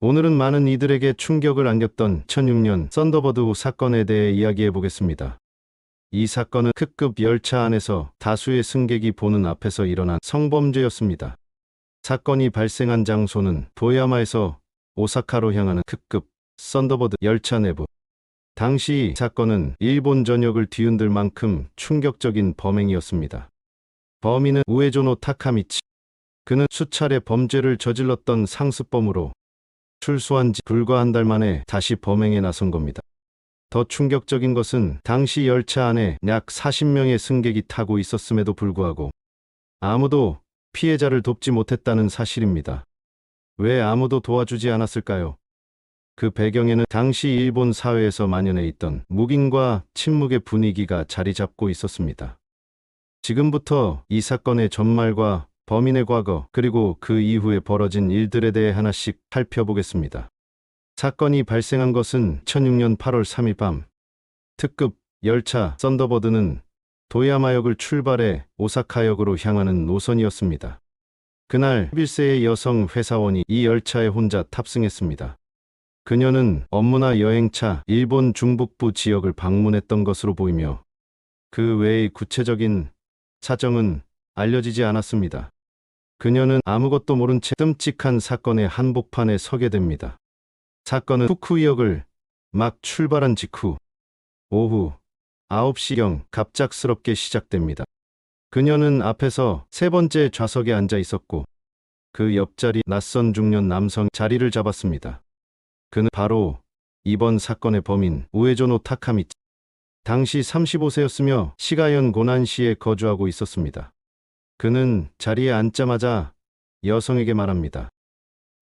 오늘은 많은 이들에게 충격을 안겼던 2006년 썬더버드 사건에 대해 이야기해 보겠습니다. 이 사건은 특급 열차 안에서 다수의 승객이 보는 앞에서 일어난 성범죄였습니다. 사건이 발생한 장소는 도야마에서 오사카로 향하는 특급 썬더버드 열차 내부. 당시 사건은 일본 전역을 뒤흔들 만큼 충격적인 범행이었습니다. 범인은 우에조노 타카미치. 그는 수차례 범죄를 저질렀던 상습범으로 출소한 지 불과 한 달 만에 다시 범행에 나선 겁니다. 더 충격적인 것은 당시 열차 안에 약 40명의 승객이 타고 있었음에도 불구하고 아무도 피해자를 돕지 못했다는 사실입니다. 왜 아무도 도와주지 않았을까요? 그 배경에는 당시 일본 사회에서 만연해 있던 묵인과 침묵의 분위기가 자리 잡고 있었습니다. 지금부터 이 사건의 전말과 범인의 과거, 그리고 그 이후에 벌어진 일들에 대해 하나씩 살펴보겠습니다. 사건이 발생한 것은 2006년 8월 3일 밤. 특급 열차 썬더버드는 도야마역을 출발해 오사카역으로 향하는 노선이었습니다. 그날 11세의 여성 회사원이 이 열차에 혼자 탑승했습니다. 그녀는 업무나 여행차 일본 중북부 지역을 방문했던 것으로 보이며 그 외의 구체적인 사정은 알려지지 않았습니다. 그녀는 아무것도 모른 채 끔찍한 사건의 한복판에 서게 됩니다. 사건은 후쿠이역을 막 출발한 직후 오후 9시경 갑작스럽게 시작됩니다. 그녀는 앞에서 세 번째 좌석에 앉아 있었고 그 옆자리 낯선 중년 남성 자리를 잡았습니다. 그는 바로 이번 사건의 범인 우에조노 타카미치. 당시 35세였으며 시가현 고난시에 거주하고 있었습니다. 그는 자리에 앉자마자 여성에게 말합니다.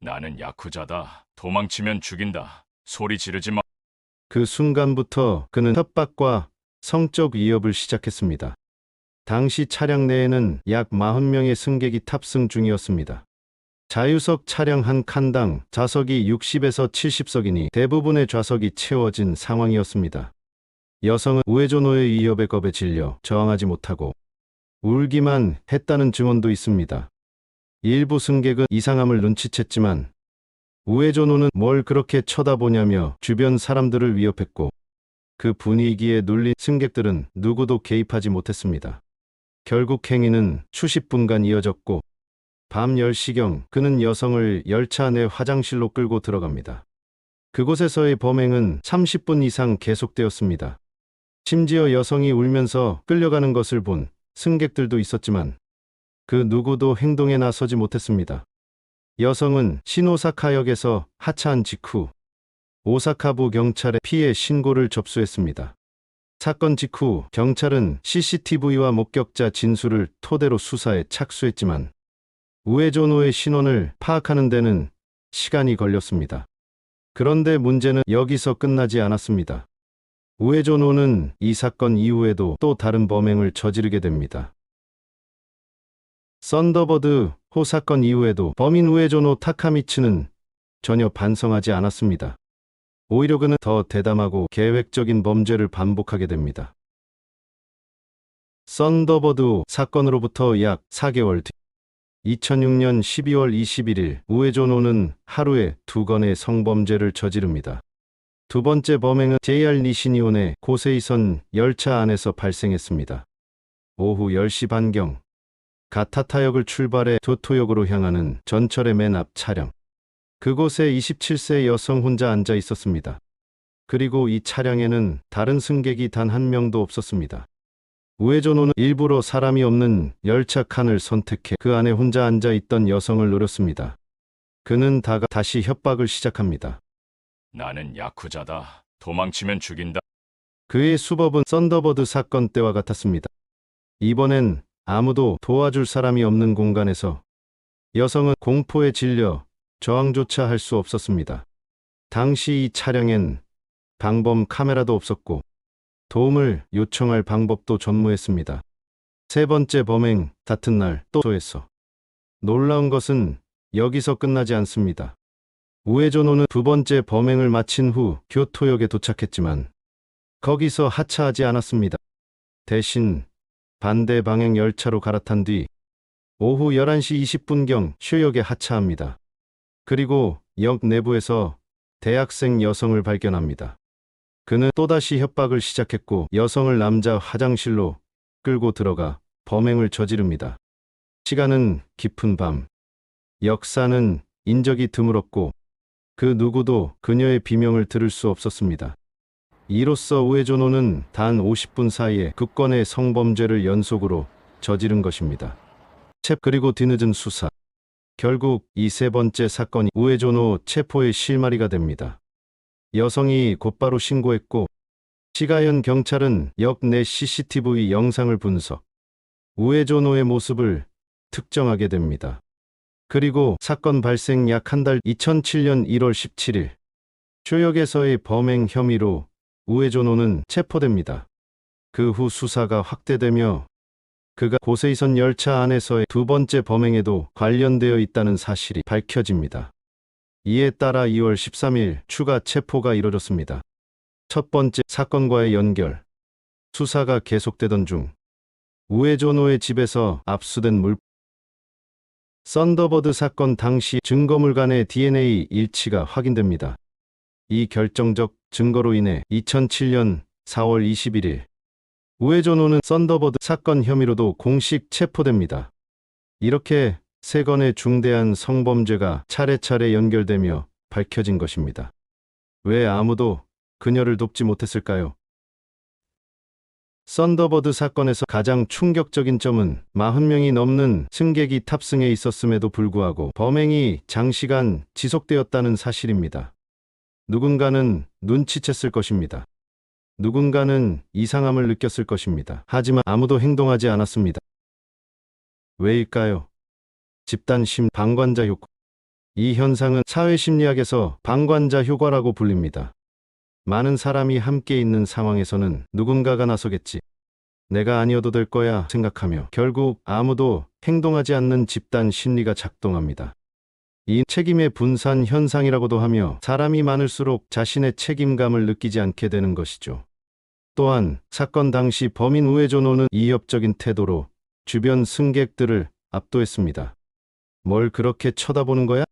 나는 야쿠자다. 도망치면 죽인다. 소리 지르지 마. 그 순간부터 그는 협박과 성적 위협을 시작했습니다. 당시 차량 내에는 약 40명의 승객이 탑승 중이었습니다. 자유석 차량 한 칸당 좌석이 60에서 70석이니 대부분의 좌석이 채워진 상황이었습니다. 여성은 우에조노의 위협에 겁에 질려 저항하지 못하고 울기만 했다는 증언도 있습니다. 일부 승객은 이상함을 눈치챘지만 우에조노는 뭘 그렇게 쳐다보냐며 주변 사람들을 위협했고 그 분위기에 눌린 승객들은 누구도 개입하지 못했습니다. 결국 행위는 수십 분간 이어졌고 밤 10시경 그는 여성을 열차 내 화장실로 끌고 들어갑니다. 그곳에서의 범행은 30분 이상 계속되었습니다. 심지어 여성이 울면서 끌려가는 것을 본 승객들도 있었지만 그 누구도 행동에 나서지 못했습니다. 여성은 신오사카역에서 하차한 직후 오사카부 경찰에 피해 신고를 접수했습니다. 사건 직후 경찰은 CCTV와 목격자 진술을 토대로 수사에 착수했지만 우에조노의 신원을 파악하는 데는 시간이 걸렸습니다. 그런데 문제는 여기서 끝나지 않았습니다. 우에조노는 이 사건 이후에도 또 다른 범행을 저지르게 됩니다. 썬더버드 호 사건 이후에도 범인 우에조노 타카미츠는 전혀 반성하지 않았습니다. 오히려 그는 더 대담하고 계획적인 범죄를 반복하게 됩니다. 썬더버드 사건으로부터 약 4개월 뒤 2006년 12월 21일 우에조노는 하루에 2건의 성범죄를 저지릅니다. 두 번째 범행은 JR 니시니온의 고세이선 열차 안에서 발생했습니다. 오후 10시 반경 가타타역을 출발해 도토역으로 향하는 전철의 맨 앞 차량. 그곳에 27세 여성 혼자 앉아 있었습니다. 그리고 이 차량에는 다른 승객이 단 한 명도 없었습니다. 우에조노는 일부러 사람이 없는 열차 칸을 선택해 그 안에 혼자 앉아 있던 여성을 노렸습니다. 그는 다시 협박을 시작합니다. 나는 야쿠자다. 도망치면 죽인다. 그의 수법은 썬더버드 사건 때와 같았습니다. 이번엔 아무도 도와줄 사람이 없는 공간에서 여성은 공포에 질려 저항조차 할 수 없었습니다. 당시 이 차량엔 방범 카메라도 없었고 도움을 요청할 방법도 전무했습니다. 세 번째 범행 같은 날 또 소했어. 놀라운 것은 여기서 끝나지 않습니다. 우에조노는 두 번째 범행을 마친 후 교토역에 도착했지만 거기서 하차하지 않았습니다. 대신 반대 방향 열차로 갈아탄 뒤 오후 11시 20분경 쇼역에 하차합니다. 그리고 역 내부에서 대학생 여성을 발견합니다. 그는 또다시 협박을 시작했고 여성을 남자 화장실로 끌고 들어가 범행을 저지릅니다. 시간은 깊은 밤. 역사는 인적이 드물었고 그 누구도 그녀의 비명을 들을 수 없었습니다. 이로써 우에조노는 단 50분 사이에 그 건의 성범죄를 연속으로 저지른 것입니다. 그리고 뒤늦은 수사. 결국 이 세 번째 사건이 우에조노 체포의 실마리가 됩니다. 여성이 곧바로 신고했고 시가현 경찰은 역 내 CCTV 영상을 분석. 우에조노의 모습을 특정하게 됩니다. 그리고 사건 발생 약 한 달 2007년 1월 17일 쇼역에서의 범행 혐의로 우에조노는 체포됩니다. 그 후 수사가 확대되며 그가 고세이선 열차 안에서의 두 번째 범행에도 관련되어 있다는 사실이 밝혀집니다. 이에 따라 2월 13일 추가 체포가 이뤄졌습니다. 첫 번째 사건과의 연결. 수사가 계속되던 중 우에조노의 집에서 압수된 썬더버드 사건 당시 증거물 간의 DNA 일치가 확인됩니다. 이 결정적 증거로 인해 2007년 4월 21일 우에조노는 썬더버드 사건 혐의로도 공식 체포됩니다. 이렇게 세 건의 중대한 성범죄가 차례차례 연결되며 밝혀진 것입니다. 왜 아무도 그녀를 돕지 못했을까요? 썬더버드 사건에서 가장 충격적인 점은 40명이 넘는 승객이 탑승해 있었음에도 불구하고 범행이 장시간 지속되었다는 사실입니다. 누군가는 눈치챘을 것입니다. 누군가는 이상함을 느꼈을 것입니다. 하지만 아무도 행동하지 않았습니다. 왜일까요? 방관자 효과. 이 현상은 사회심리학에서 방관자 효과라고 불립니다. 많은 사람이 함께 있는 상황에서는 누군가가 나서겠지. 내가 아니어도 될 거야 생각하며 결국 아무도 행동하지 않는 집단 심리가 작동합니다. 이 책임의 분산 현상이라고도 하며 사람이 많을수록 자신의 책임감을 느끼지 않게 되는 것이죠. 또한 사건 당시 범인 우에조노는 이협적인 태도로 주변 승객들을 압도했습니다. 뭘 그렇게 쳐다보는 거야?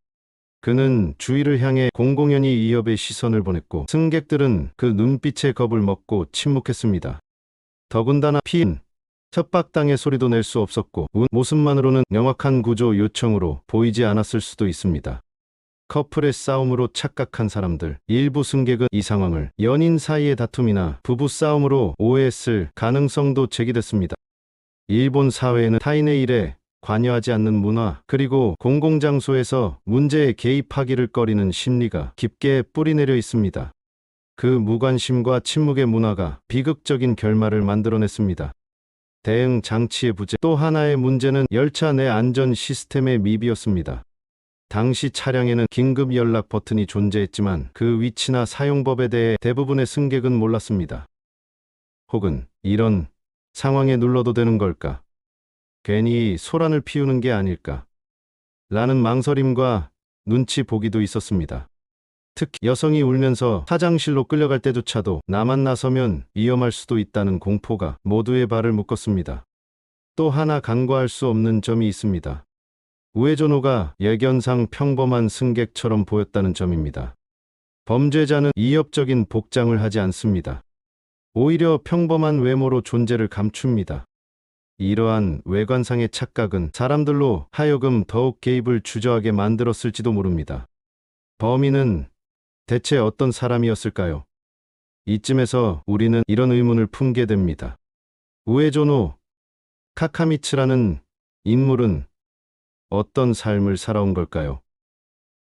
그는 주위를 향해 공공연히 위협의 시선을 보냈고 승객들은 그 눈빛에 겁을 먹고 침묵했습니다. 더군다나 피인, 협박당의 소리도 낼 수 없었고 모습만으로는 명확한 구조 요청으로 보이지 않았을 수도 있습니다. 커플의 싸움으로 착각한 사람들, 일부 승객은 이 상황을 연인 사이의 다툼이나 부부 싸움으로 오해했을 가능성도 제기됐습니다. 일본 사회에는 타인의 일에 관여하지 않는 문화, 그리고 공공장소에서 문제에 개입하기를 꺼리는 심리가 깊게 뿌리내려 있습니다. 그 무관심과 침묵의 문화가 비극적인 결말을 만들어냈습니다. 대응 장치의 부재. 또 하나의 문제는 열차 내 안전 시스템의 미비였습니다. 당시 차량에는 긴급 연락 버튼이 존재했지만 그 위치나 사용법에 대해 대부분의 승객은 몰랐습니다. 혹은 이런 상황에 눌러도 되는 걸까? 괜히 소란을 피우는 게 아닐까? 라는 망설임과 눈치 보기도 있었습니다. 특히 여성이 울면서 화장실로 끌려갈 때조차도 나만 나서면 위험할 수도 있다는 공포가 모두의 발을 묶었습니다. 또 하나 간과할 수 없는 점이 있습니다. 우에조노가 예견상 평범한 승객처럼 보였다는 점입니다. 범죄자는 이협적인 복장을 하지 않습니다. 오히려 평범한 외모로 존재를 감춥니다. 이러한 외관상의 착각은 사람들로 하여금 더욱 개입을 주저하게 만들었을지도 모릅니다. 범인은 대체 어떤 사람이었을까요? 이쯤에서 우리는 이런 의문을 품게 됩니다. 우에조노 카카미츠라는 인물은 어떤 삶을 살아온 걸까요?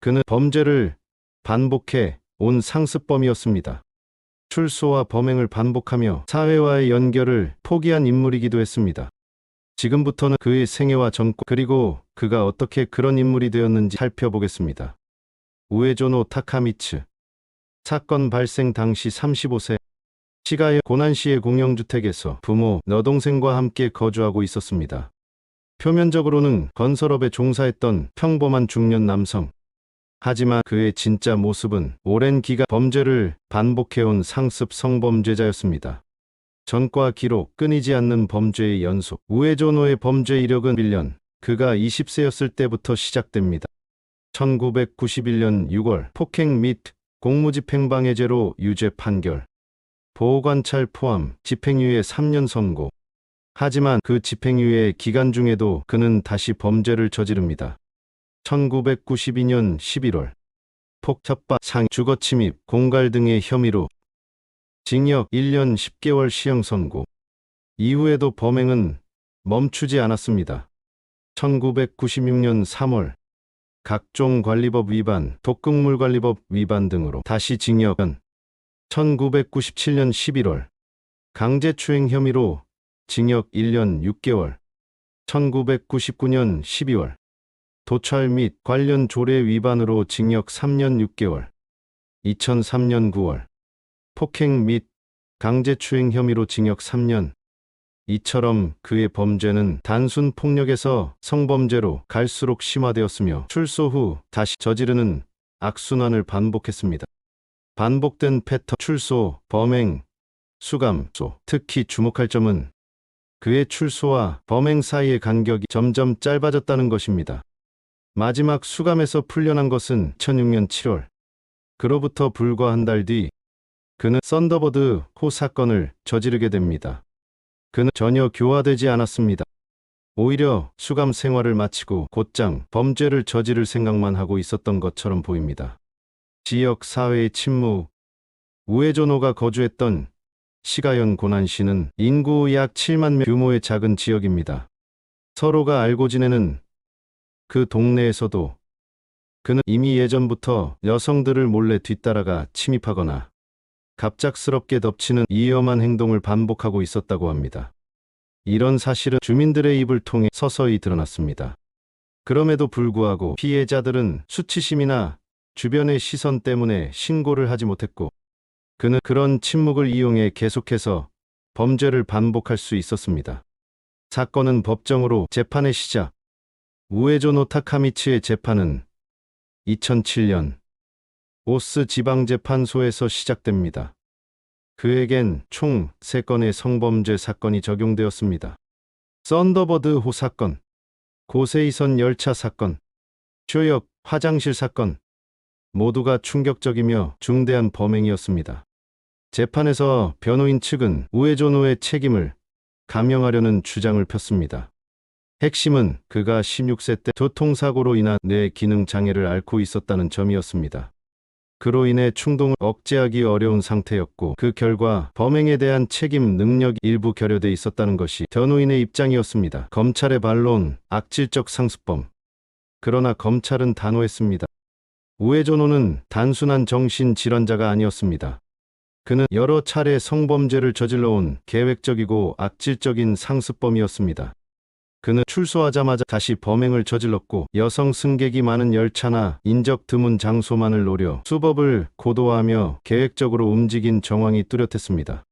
그는 범죄를 반복해 온 상습범이었습니다. 출소와 범행을 반복하며 사회와의 연결을 포기한 인물이기도 했습니다. 지금부터는 그의 생애와 전과 그리고 그가 어떻게 그런 인물이 되었는지 살펴보겠습니다. 우에조노 타카미츠. 사건 발생 당시 35세. 시가현 고난시의 공영주택에서 부모, 여동생과 함께 거주하고 있었습니다. 표면적으로는 건설업에 종사했던 평범한 중년 남성. 하지만 그의 진짜 모습은 오랜 기간 범죄를 반복해온 상습 성범죄자였습니다. 전과 기록, 끊이지 않는 범죄의 연속. 우에조노의 범죄 이력은 1년, 그가 20세였을 때부터 시작됩니다. 1991년 6월 폭행 및 공무집행방해죄로 유죄 판결. 보호관찰 포함 집행유예 3년 선고. 하지만 그 집행유예 기간 중에도 그는 다시 범죄를 저지릅니다. 1992년 11월 폭, 협박, 주거침입, 공갈 등의 혐의로 징역 1년 10개월 시형 선고. 이후에도 범행은 멈추지 않았습니다. 1996년 3월 각종관리법 위반, 독극물관리법 위반 등으로 다시 징역은 1997년 11월 강제추행 혐의로 징역 1년 6개월, 1999년 12월 도찰 및 관련 조례 위반으로 징역 3년 6개월, 2003년 9월 폭행 및 강제추행 혐의로 징역 3년. 이처럼 그의 범죄는 단순 폭력에서 성범죄로 갈수록 심화되었으며 출소 후 다시 저지르는 악순환을 반복했습니다. 반복된 패턴, 출소, 범행, 수감, 특히 주목할 점은 그의 출소와 범행 사이의 간격이 점점 짧아졌다는 것입니다. 마지막 수감에서 풀려난 것은 2006년 7월. 그로부터 불과 한 달 뒤 그는 썬더버드 호 사건을 저지르게 됩니다. 그는 전혀 교화되지 않았습니다. 오히려 수감 생활을 마치고 곧장 범죄를 저지를 생각만 하고 있었던 것처럼 보입니다. 지역 사회의 침묵. 우에조노가 거주했던 시가현 고난시는 인구 약 7만 명 규모의 작은 지역입니다. 서로가 알고 지내는 그 동네에서도 그는 이미 예전부터 여성들을 몰래 뒤따라가 침입하거나 갑작스럽게 덮치는 위험한 행동을 반복하고 있었다고 합니다. 이런 사실은 주민들의 입을 통해 서서히 드러났습니다. 그럼에도 불구하고 피해자들은 수치심이나 주변의 시선 때문에 신고를 하지 못했고, 그는 그런 침묵을 이용해 계속해서 범죄를 반복할 수 있었습니다. 사건은 법정으로 재판의 시작. 우에조노 타카미치의 재판은 2007년 오스 지방재판소에서 시작됩니다. 그에겐 총 3건의 성범죄 사건이 적용되었습니다. 썬더버드 호 사건, 고세이선 열차 사건, 쇼역 화장실 사건, 모두가 충격적이며 중대한 범행이었습니다. 재판에서 변호인 측은 우에조노의 책임을 감형하려는 주장을 폈습니다. 핵심은 그가 16세 때 교통사고로 인한 뇌 기능 장애를 앓고 있었다는 점이었습니다. 그로 인해 충동을 억제하기 어려운 상태였고, 그 결과 범행에 대한 책임 능력이 일부 결여돼 있었다는 것이 변호인의 입장이었습니다. 검찰의 반론, 악질적 상습범. 그러나 검찰은 단호했습니다. 우에조노는 단순한 정신질환자가 아니었습니다. 그는 여러 차례 성범죄를 저질러온 계획적이고 악질적인 상습범이었습니다. 그는 출소하자마자 다시 범행을 저질렀고, 여성 승객이 많은 열차나 인적 드문 장소만을 노려 수법을 고도화하며 계획적으로 움직인 정황이 뚜렷했습니다.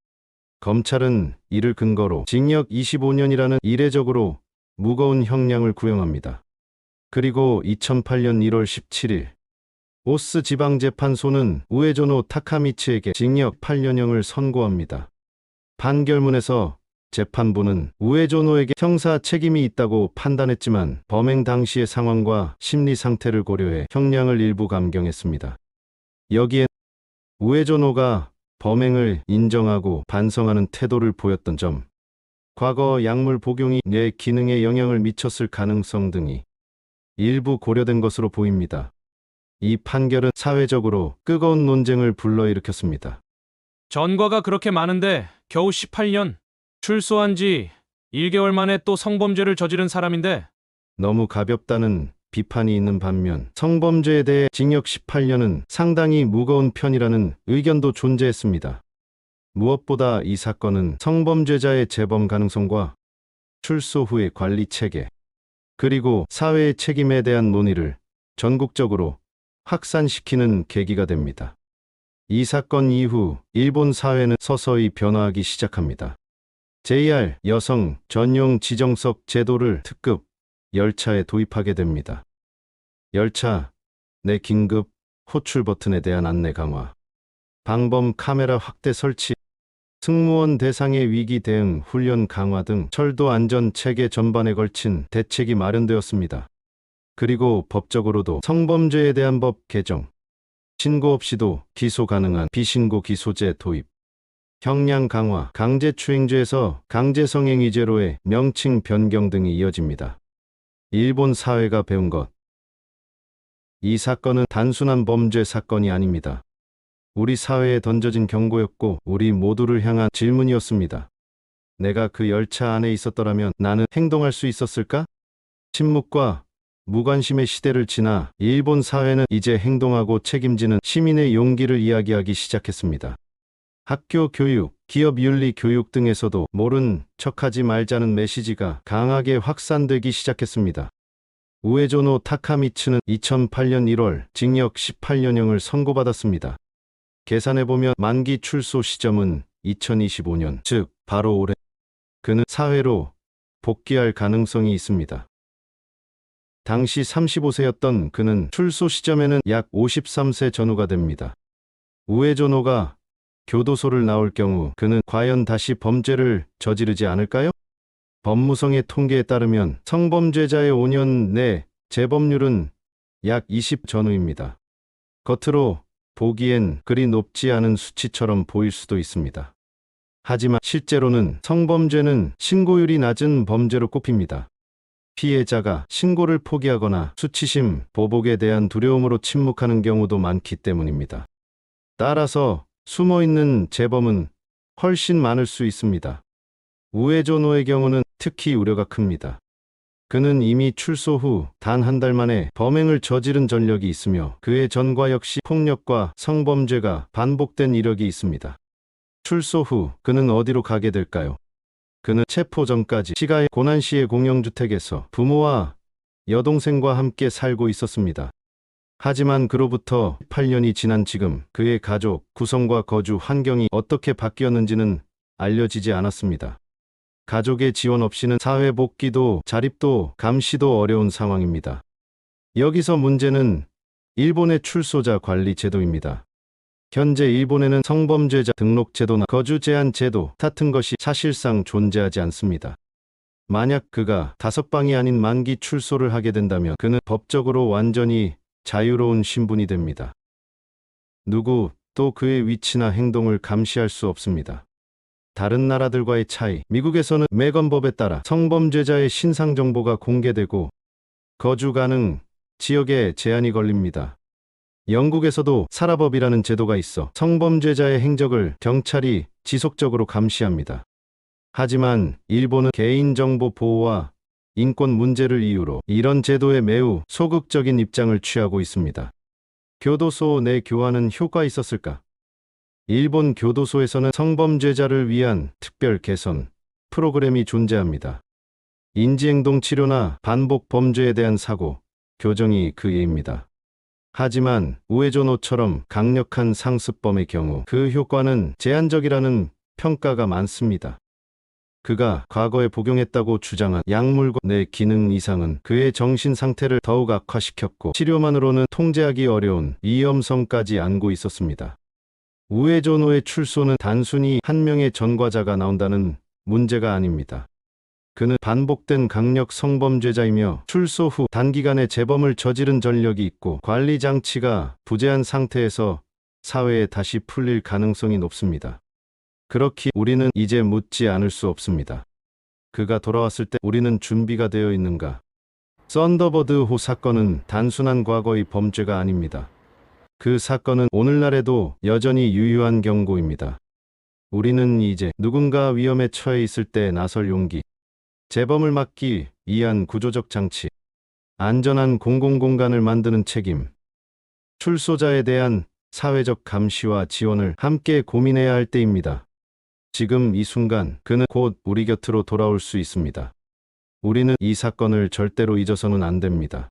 검찰은 이를 근거로 징역 25년이라는 이례적으로 무거운 형량을 구형합니다. 그리고 2008년 1월 17일 오스 지방재판소는 우에조노 타카미치에게 징역 8년형을 선고합니다. 판결문에서 재판부는 우에조노에게 형사 책임이 있다고 판단했지만 범행 당시의 상황과 심리 상태를 고려해 형량을 일부 감경했습니다. 여기에 우에조노가 범행을 인정하고 반성하는 태도를 보였던 점, 과거 약물 복용이 뇌 기능에 영향을 미쳤을 가능성 등이 일부 고려된 것으로 보입니다. 이 판결은 사회적으로 뜨거운 논쟁을 불러일으켰습니다. 전과가 그렇게 많은데 겨우 18년? 출소한 지 1개월 만에 또 성범죄를 저지른 사람인데. 너무 가볍다는 비판이 있는 반면 성범죄에 대해 징역 18년은 상당히 무거운 편이라는 의견도 존재했습니다. 무엇보다 이 사건은 성범죄자의 재범 가능성과 출소 후의 관리 체계, 그리고 사회의 책임에 대한 논의를 전국적으로 확산시키는 계기가 됩니다. 이 사건 이후 일본 사회는 서서히 변화하기 시작합니다. JR 여성 전용 지정석 제도를 특급 열차에 도입하게 됩니다. 열차 내 긴급 호출 버튼에 대한 안내 강화, 방범 카메라 확대 설치, 승무원 대상의 위기 대응 훈련 강화 등 철도 안전 체계 전반에 걸친 대책이 마련되었습니다. 그리고 법적으로도 성범죄에 대한 법 개정, 신고 없이도 기소 가능한 비신고 기소제 도입, 형량 강화, 강제추행죄에서 강제성행위죄로의 명칭 변경 등이 이어집니다. 일본 사회가 배운 것. 이 사건은 단순한 범죄 사건이 아닙니다. 우리 사회에 던져진 경고였고 우리 모두를 향한 질문이었습니다. 내가 그 열차 안에 있었더라면 나는 행동할 수 있었을까? 침묵과 무관심의 시대를 지나 일본 사회는 이제 행동하고 책임지는 시민의 용기를 이야기하기 시작했습니다. 학교 교육, 기업 윤리 교육 등에서도 모른 척하지 말자는 메시지가 강하게 확산되기 시작했습니다. 우에조노 타카미츠는 2008년 1월 징역 18년형을 선고받았습니다. 계산해보면 만기 출소 시점은 2025년, 즉 바로 올해. 그는 사회로 복귀할 가능성이 있습니다. 당시 35세였던 그는 출소 시점에는 약 53세 전후가 됩니다. 우에조노가 교도소를 나올 경우 그는 과연 다시 범죄를 저지르지 않을까요? 법무성의 통계에 따르면 성범죄자의 5년 내 재범률은 약 20 전후입니다. 겉으로 보기엔 그리 높지 않은 수치처럼 보일 수도 있습니다. 하지만 실제로는 성범죄는 신고율이 낮은 범죄로 꼽힙니다. 피해자가 신고를 포기하거나 수치심, 보복에 대한 두려움으로 침묵하는 경우도 많기 때문입니다. 따라서 숨어있는 재범은 훨씬 많을 수 있습니다. 우에조노의 경우는 특히 우려가 큽니다. 그는 이미 출소 후 단 한 달 만에 범행을 저지른 전력이 있으며 그의 전과 역시 폭력과 성범죄가 반복된 이력이 있습니다. 출소 후 그는 어디로 가게 될까요? 그는 체포 전까지 시가의 고난시의 공영주택에서 부모와 여동생과 함께 살고 있었습니다. 하지만 그로부터 8년이 지난 지금 그의 가족, 구성과 거주 환경이 어떻게 바뀌었는지는 알려지지 않았습니다. 가족의 지원 없이는 사회 복귀도 자립도 감시도 어려운 상황입니다. 여기서 문제는 일본의 출소자 관리 제도입니다. 현재 일본에는 성범죄자 등록 제도나 거주 제한 제도 같은 것이 사실상 존재하지 않습니다. 만약 그가 5방이 아닌 만기 출소를 하게 된다면 그는 법적으로 완전히 자유로운 신분이 됩니다. 누구 또 그의 위치나 행동을 감시할 수 없습니다. 다른 나라들과의 차이, 미국에서는 매건법에 따라 성범죄자의 신상 정보가 공개되고 거주 가능 지역에 제한이 걸립니다. 영국에서도 사라법이라는 제도가 있어 성범죄자의 행적을 경찰이 지속적으로 감시합니다. 하지만 일본은 개인정보 보호와 인권 문제를 이유로 이런 제도에 매우 소극적인 입장을 취하고 있습니다. 교도소 내 교화는 효과 있었을까? 일본 교도소에서는 성범죄자를 위한 특별 개선 프로그램이 존재합니다. 인지행동 치료나 반복 범죄에 대한 사고, 교정이 그 예입니다. 하지만 우에조노처럼 강력한 상습범의 경우 그 효과는 제한적이라는 평가가 많습니다. 그가 과거에 복용했다고 주장한 약물과 뇌 기능 이상은 그의 정신 상태를 더욱 악화시켰고 치료만으로는 통제하기 어려운 위험성까지 안고 있었습니다. 우에조노의 출소는 단순히 한 명의 전과자가 나온다는 문제가 아닙니다. 그는 반복된 강력 성범죄자이며 출소 후 단기간에 재범을 저지른 전력이 있고 관리 장치가 부재한 상태에서 사회에 다시 풀릴 가능성이 높습니다. 그렇기에 우리는 이제 묻지 않을 수 없습니다. 그가 돌아왔을 때 우리는 준비가 되어 있는가? 썬더버드호 사건은 단순한 과거의 범죄가 아닙니다. 그 사건은 오늘날에도 여전히 유효한 경고입니다. 우리는 이제 누군가 위험에 처해 있을 때 나설 용기, 재범을 막기 위한 구조적 장치, 안전한 공공공간을 만드는 책임, 출소자에 대한 사회적 감시와 지원을 함께 고민해야 할 때입니다. 지금 이 순간 그는 곧 우리 곁으로 돌아올 수 있습니다. 우리는 이 사건을 절대로 잊어서는 안 됩니다.